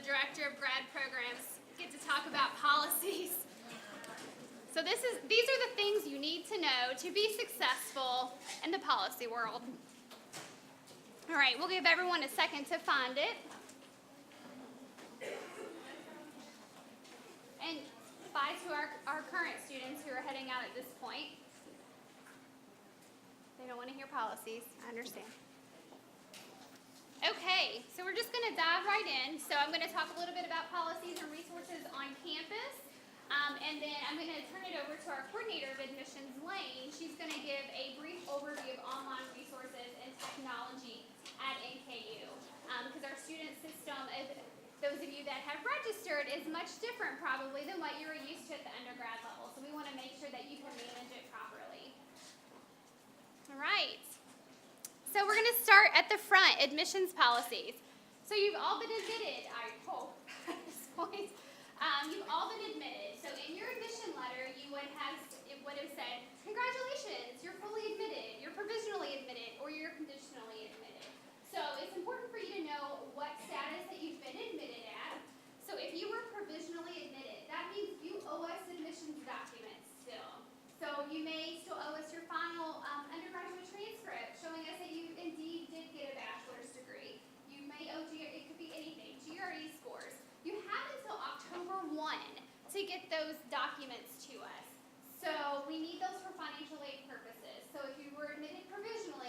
the Director of Grad Programs, get to talk about policies. So these are the things you need to know to be successful in the policy world. All right, we'll give everyone a second to find it. And bye to our current students who are heading out at this point. They don't want to hear policies, I understand. Okay, so we're just going to dive right in. So I'm going to talk a little bit about policies and resources on campus. And then I'm going to turn it over to our coordinator of admissions, Lane. She's going to give a brief overview of online resources and technology at NKU. Because our student system, those of you that have registered, is much different probably than what you were used to at the undergrad level. So we want to make sure that you can manage it properly. All right. So we're going to start at the front, admissions policies. So you've all been admitted, I hope, at this point. You've all been admitted. So in your admission letter, it would have said, congratulations, you're fully admitted, you're provisionally admitted, or you're conditionally admitted. So it's important for you to know what status that you've been admitted at. So if you were provisionally admitted, that means you owe us admissions documents still. So you may still owe us your final undergraduate transcript showing us that you indeed did get a bachelor's degree. You may owe, it could be anything, GRE scores. You have until October 1 to get those documents to us. So we need those for financial aid purposes. So if you were admitted provisionally,